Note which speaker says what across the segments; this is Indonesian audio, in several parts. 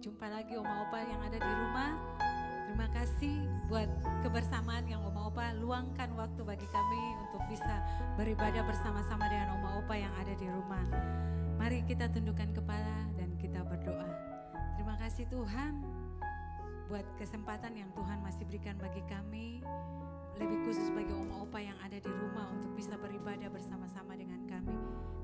Speaker 1: Jumpa lagi Oma Opa yang ada di rumah. Terima kasih buat kebersamaan yang Oma Opa luangkan waktu bagi kami untuk bisa beribadah bersama-sama dengan Oma Opa yang ada di rumah. Mari kita tundukkan kepala dan kita berdoa. Terima kasih Tuhan buat kesempatan yang Tuhan masih berikan bagi kami. Lebih khusus bagi Oma Opa yang ada di rumah untuk bisa beribadah bersama-sama dengan kami.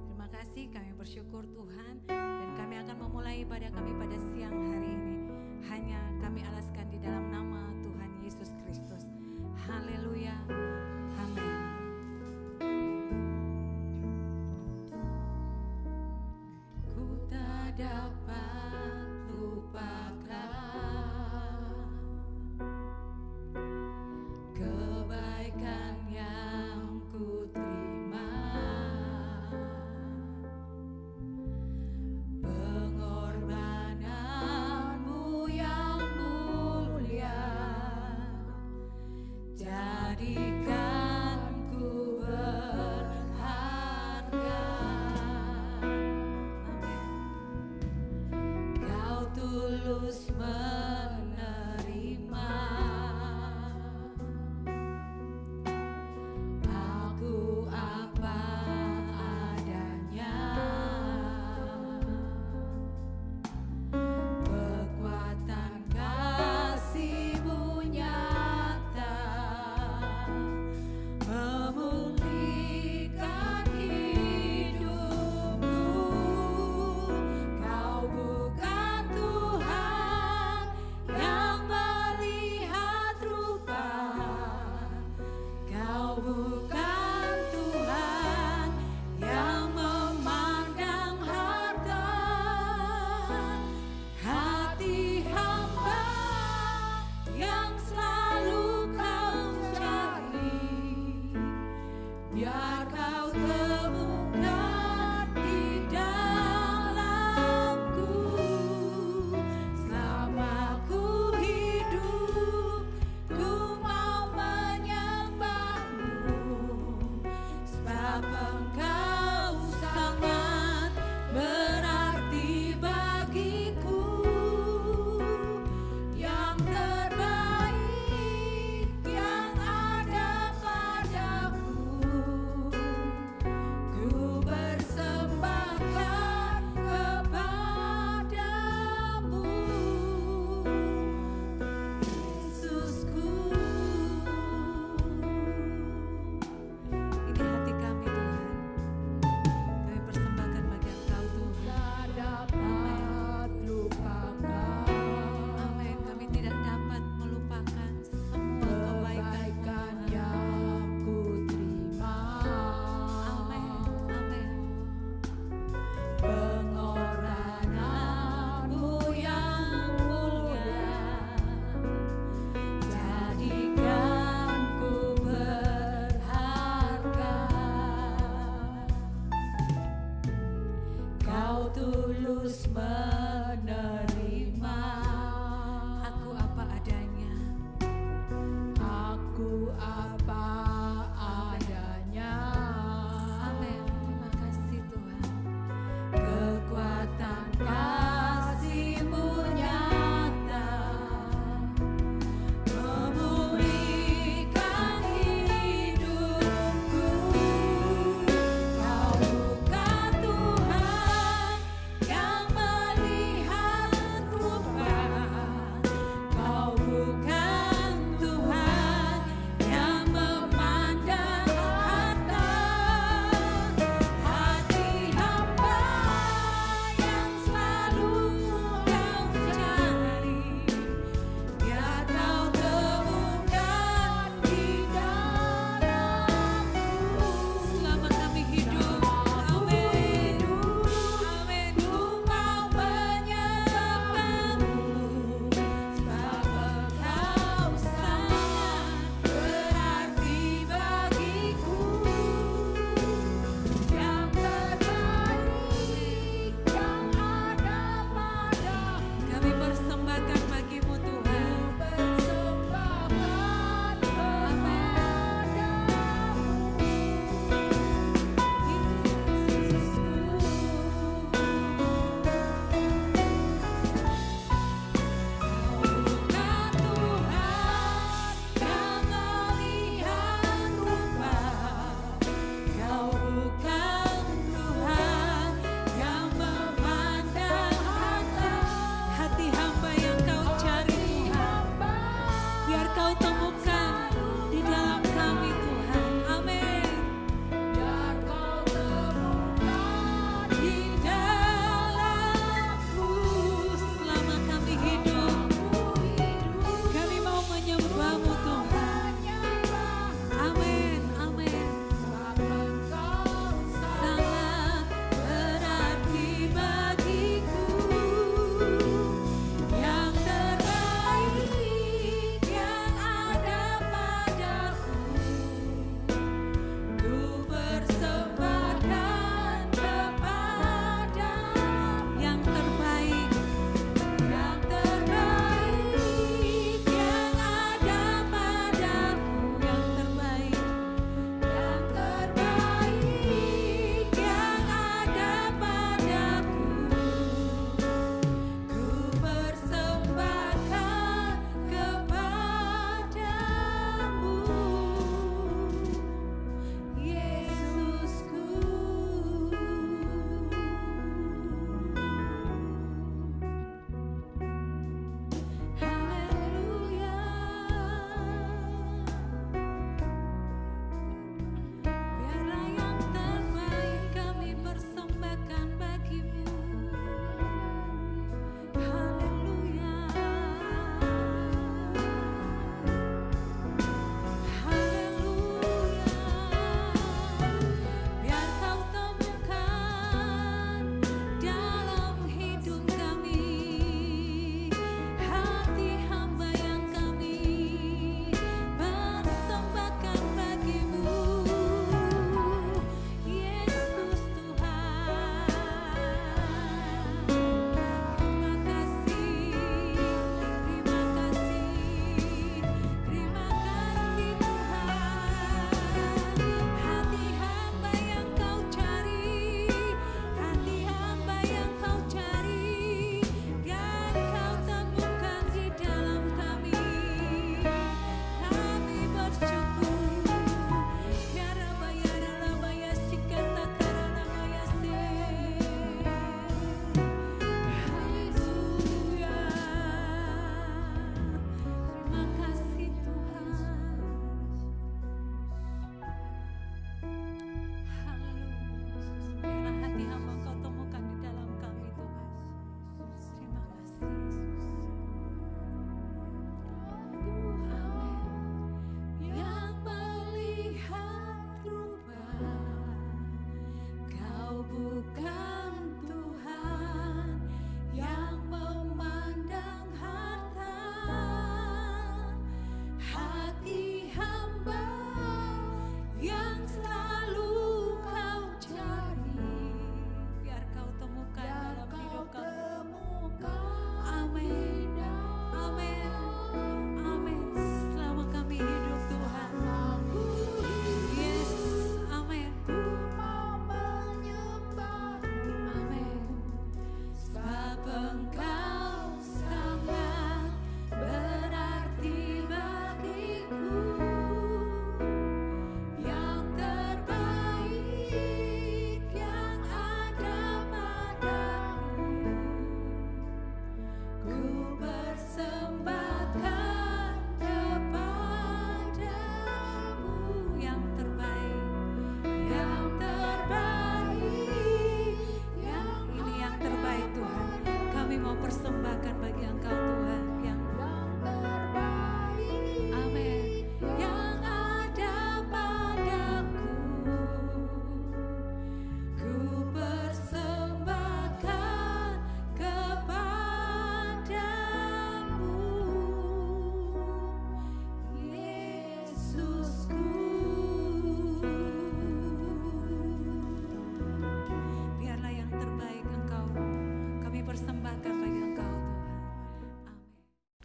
Speaker 1: Terima kasih, kami bersyukur Tuhan dan kami akan memulai ibadah kami pada siang hari ini. Hanya kami alaskan di dalam nama Tuhan Yesus Kristus. Haleluya. Amin. Ku tak dapat lupakan kebaikan yang ku terima, pengorbananmu yang mulia, jadikan ku berharga. Amin. Kau tulus menerima aku apa adanya, kekuatan kasih-Mu nyata memulihkan hidupku. Kau bukan Tuhan yang melihat rupa, Kau bukan Tuhan yang memandang harta. Hati hamba yang selalu Kau cari, biar Kau temukan di dalamku. Selama ku hidup, ku mau menyembah-Mu, sebab Engkau sangat berarti bagiku. Yang terbaik yang ada padaku, ku persembahkan kepadamu, Yesusku. Ini hati kami Tuhan, kami persembahkan bagi Engkau Tuhan.
Speaker 2: dapat lupakan
Speaker 1: Amin. Kami tidak dapat melupakan semua kebaikan
Speaker 2: kebaikan yang ku terima,
Speaker 1: Amin. Amin.
Speaker 2: pengorbananmu yang mulia,
Speaker 1: Jadikan ku berharga.
Speaker 2: Kau tulus menerima
Speaker 1: Aku apa adanya.
Speaker 2: aku apa adanya.
Speaker 1: Amin. Terima kasih Tuhan.
Speaker 2: Kekuatan kasih-Mu nyata memulihkan hidupku. Kau bukan Tuhan yang melihat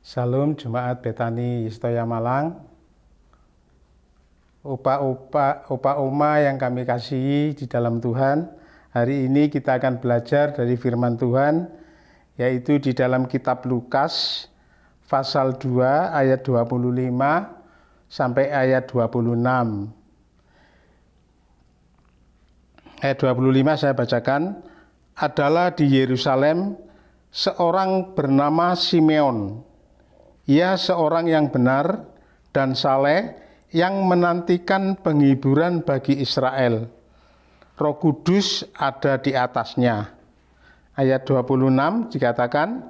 Speaker 3: Salam Jemaat Betani Yistoya Malang. Opa-oma yang kami kasihi di dalam Tuhan, hari ini kita akan belajar dari firman Tuhan, yaitu di dalam kitab Lukas, pasal 2 ayat 25 sampai ayat 26. Ayat 25 saya bacakan. Adalah di Yerusalem seorang bernama Simeon. Ia seorang yang benar dan saleh yang menantikan penghiburan bagi Israel. Roh Kudus ada di atasnya. Ayat 26 dikatakan,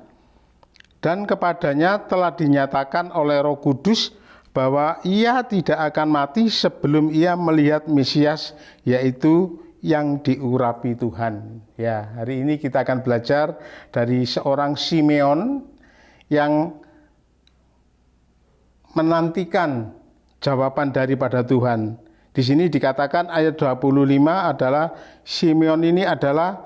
Speaker 3: dan kepadanya telah dinyatakan oleh Roh Kudus bahwa ia tidak akan mati sebelum ia melihat Mesias, yaitu yang diurapi Tuhan. Ya, hari ini kita akan belajar dari seorang Simeon yang menantikan jawaban daripada Tuhan. Di sini dikatakan ayat 25 adalah Simeon ini adalah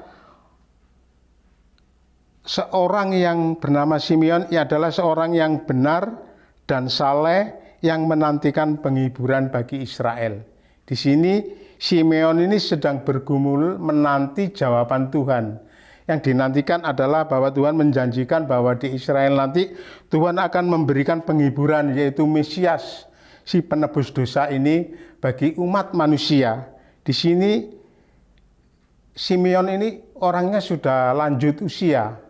Speaker 3: seorang yang bernama Simeon, ia adalah seorang yang benar dan saleh yang menantikan penghiburan bagi Israel. Di sini Simeon ini sedang bergumul menanti jawaban Tuhan. Yang dinantikan adalah bahwa Tuhan menjanjikan bahwa di Israel nanti Tuhan akan memberikan penghiburan, yaitu Mesias, si penebus dosa ini bagi umat manusia. Di sini Simeon ini orangnya sudah lanjut usia,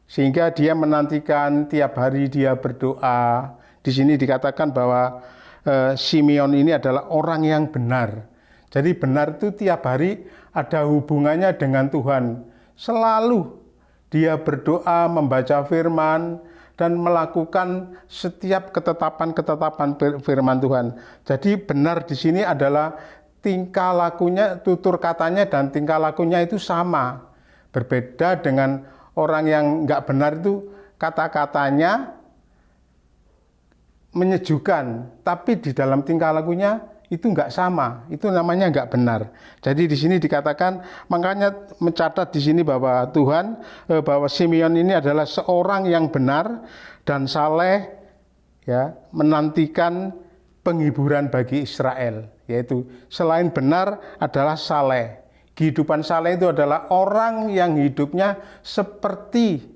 Speaker 3: sehingga dia menantikan tiap hari dia berdoa. Di sini dikatakan bahwa Simeon ini adalah orang yang benar. Jadi benar itu tiap hari ada hubungannya dengan Tuhan. Selalu dia berdoa, membaca firman, dan melakukan setiap ketetapan-ketetapan firman Tuhan. Jadi benar di sini adalah tingkah lakunya, tutur katanya dan tingkah lakunya itu sama. Berbeda dengan orang yang enggak benar itu kata-katanya menyejukkan, tapi di dalam tingkah lakunya itu enggak sama, itu namanya enggak benar. Jadi di sini dikatakan, makanya mencatat di sini bahwa Tuhan, bahwa Simeon ini adalah seorang yang benar dan saleh, ya, menantikan penghiburan bagi Israel, yaitu selain benar adalah saleh. Kehidupan saleh itu adalah orang yang hidupnya seperti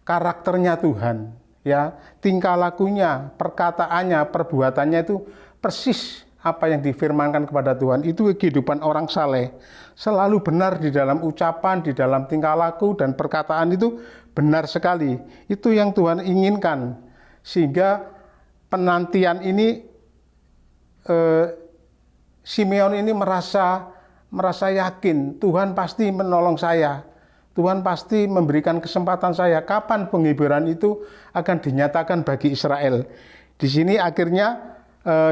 Speaker 3: karakternya Tuhan, ya, tingkah lakunya, perkataannya, perbuatannya itu persis apa yang difirmankan kepada Tuhan. Itu kehidupan orang saleh. Selalu benar di dalam ucapan, di dalam tingkah laku dan perkataan itu benar sekali. Itu yang Tuhan inginkan. Sehingga penantian ini Simeon ini merasa yakin Tuhan pasti menolong saya. Tuhan pasti memberikan kesempatan saya. Kapan penghiburan itu akan dinyatakan bagi Israel. Di sini akhirnya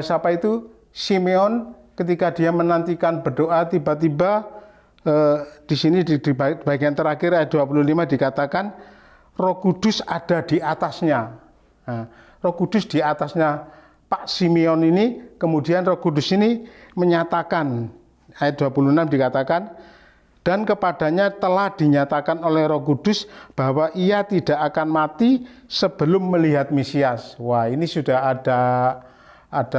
Speaker 3: siapa itu? Simeon ketika dia menantikan berdoa, tiba-tiba di sini di bagian terakhir ayat 25 dikatakan Roh Kudus ada di atasnya. Nah, Roh Kudus di atasnya Pak Simeon ini, kemudian Roh Kudus ini menyatakan, ayat 26 dikatakan, dan kepadanya telah dinyatakan oleh Roh Kudus bahwa ia tidak akan mati sebelum melihat Mesias. Wah, ini sudah ada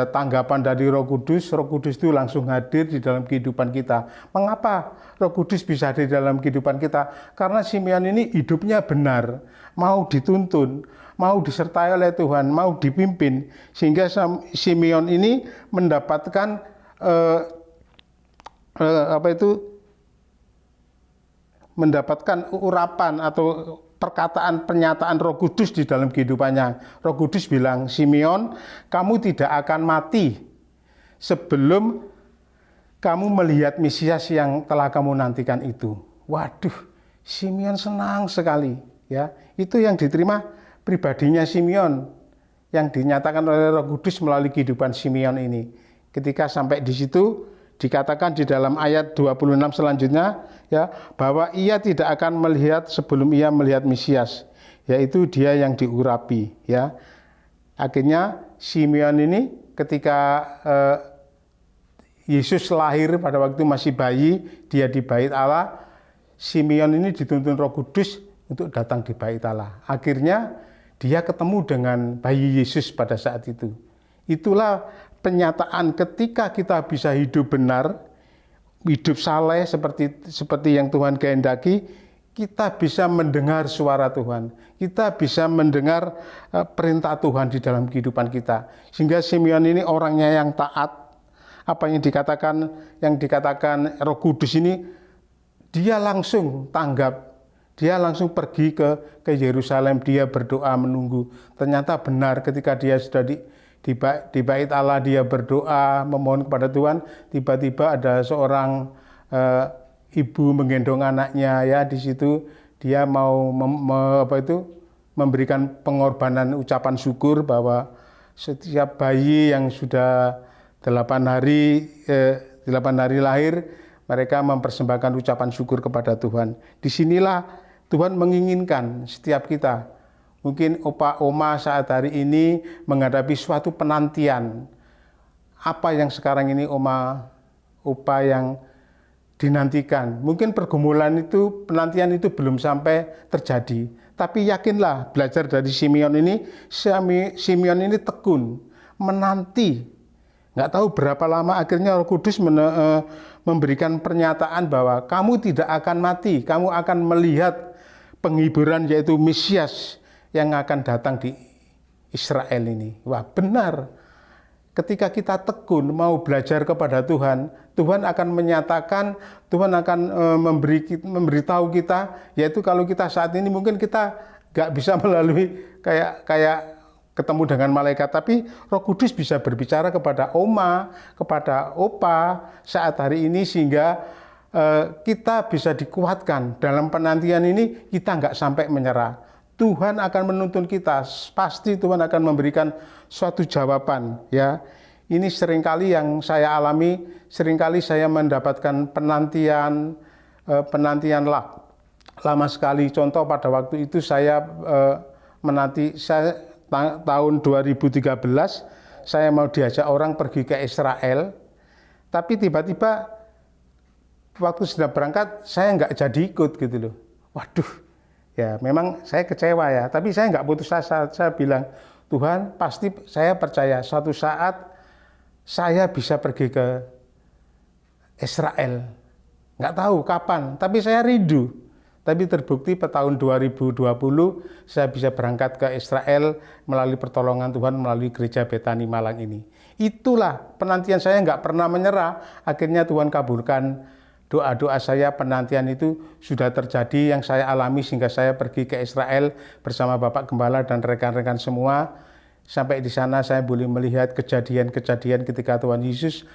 Speaker 3: tanggapan dari Roh Kudus. Roh Kudus itu langsung hadir di dalam kehidupan kita. Mengapa Roh Kudus bisa hadir di dalam kehidupan kita? Karena Simeon ini hidupnya benar, mau dituntun, mau disertai oleh Tuhan, mau dipimpin, sehingga Simeon ini mendapatkan mendapatkan urapan atau perkataan pernyataan Roh Kudus di dalam kehidupannya. Roh Kudus bilang, Simeon, kamu tidak akan mati sebelum kamu melihat Mesias yang telah kamu nantikan itu. Waduh, Simeon senang sekali, ya. Itu yang diterima pribadinya Simeon, yang dinyatakan oleh Roh Kudus melalui kehidupan Simeon ini. Ketika sampai di situ dikatakan di dalam ayat 26 selanjutnya, ya, bahwa ia tidak akan melihat sebelum ia melihat Mesias, yaitu dia yang diurapi, ya. Akhirnya Simeon ini ketika Yesus lahir pada waktu masih bayi, dia di bait Allah, Simeon ini dituntun Roh Kudus untuk datang di bait Allah. Akhirnya dia ketemu dengan bayi Yesus pada saat itu. Itulah penyataan ketika kita bisa hidup benar, hidup saleh seperti yang Tuhan kehendaki, kita bisa mendengar suara Tuhan. Kita bisa mendengar perintah Tuhan di dalam kehidupan kita. Sehingga Simeon ini orangnya yang taat. Apa yang dikatakan Roh Kudus ini, dia langsung tanggap. Dia langsung pergi ke Yerusalem, dia berdoa menunggu. Ternyata benar ketika dia sudah di bait Allah, dia berdoa memohon kepada Tuhan, tiba-tiba ada seorang ibu menggendong anaknya, ya di situ dia mau memberikan pengorbanan ucapan syukur bahwa setiap bayi yang sudah 8 hari lahir, mereka mempersembahkan ucapan syukur kepada Tuhan. Disinilah Tuhan menginginkan setiap kita. Mungkin opa oma saat hari ini menghadapi suatu penantian. Apa yang sekarang ini opa yang dinantikan. Mungkin pergumulan itu, penantian itu belum sampai terjadi. Tapi yakinlah, belajar dari Simeon ini tekun, menanti. Nggak tahu berapa lama akhirnya Roh Kudus memberikan pernyataan bahwa kamu tidak akan mati, kamu akan melihat penghiburan yaitu Mesias yang akan datang di Israel ini. Wah, benar. Ketika kita tekun mau belajar kepada Tuhan, Tuhan akan menyatakan, Tuhan akan memberitahu kita, yaitu kalau kita saat ini mungkin kita nggak bisa melalui kayak ketemu dengan malaikat, tapi Roh Kudus bisa berbicara kepada oma, kepada opa saat hari ini, sehingga kita bisa dikuatkan dalam penantian ini. Kita nggak sampai menyerah. Tuhan akan menuntun kita, pasti Tuhan akan memberikan suatu jawaban. Ya, ini seringkali yang saya alami, seringkali saya mendapatkan penantian lama sekali. Contoh pada waktu itu saya tahun 2013 saya mau diajak orang pergi ke Israel, tapi tiba-tiba waktu sudah berangkat saya nggak jadi ikut gitu loh. Waduh, ya memang saya kecewa ya, tapi saya nggak putus asa. Saya bilang, Tuhan pasti saya percaya suatu saat saya bisa pergi ke Israel. Nggak tahu kapan, tapi saya rindu. Tapi terbukti pada tahun 2020 saya bisa berangkat ke Israel melalui pertolongan Tuhan, melalui gereja Betani Malang ini. Itulah penantian saya, nggak pernah menyerah. Akhirnya Tuhan kabulkan doa-doa saya, penantian itu sudah terjadi yang saya alami sehingga saya pergi ke Israel bersama Bapak Gembala dan rekan-rekan semua. Sampai di sana saya boleh melihat kejadian-kejadian ketika Tuhan Yesus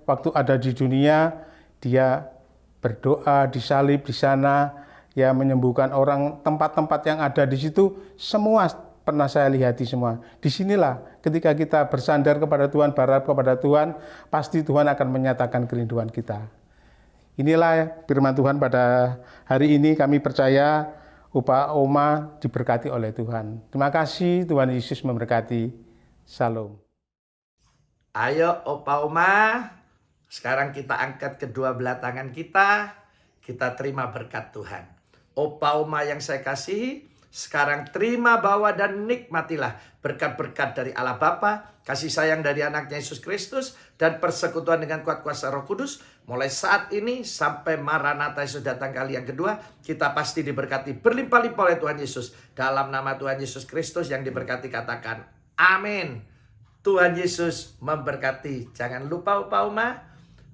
Speaker 3: waktu ada di dunia, dia berdoa, disalib di sana, ya menyembuhkan orang, tempat-tempat yang ada di situ semua pernah saya lihati semua. Disinilah ketika kita bersandar kepada Tuhan, berharap kepada Tuhan, pasti Tuhan akan menyatakan kerinduan kita. Inilah firman Tuhan pada hari ini. Kami percaya Opa Oma diberkati oleh Tuhan. Terima kasih, Tuhan Yesus memberkati. Salam.
Speaker 4: Ayo Opa Oma, sekarang kita angkat kedua belah tangan kita terima berkat Tuhan. Opa Oma yang saya kasihi, sekarang terima, bawa dan nikmatilah berkat-berkat dari Allah Bapa, kasih sayang dari anaknya Yesus Kristus, dan persekutuan dengan kuat kuasa Roh Kudus. Mulai saat ini sampai Maranatha Yesus datang kali yang kedua, kita pasti diberkati berlimpah-limpah oleh Tuhan Yesus. Dalam nama Tuhan Yesus Kristus yang diberkati katakan amin. Tuhan Yesus memberkati. Jangan lupa Opa Oma,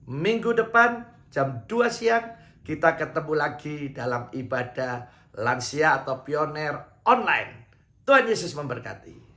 Speaker 4: minggu depan jam 2 siang kita ketemu lagi dalam ibadah lansia atau pioner online. Tuhan Yesus memberkati.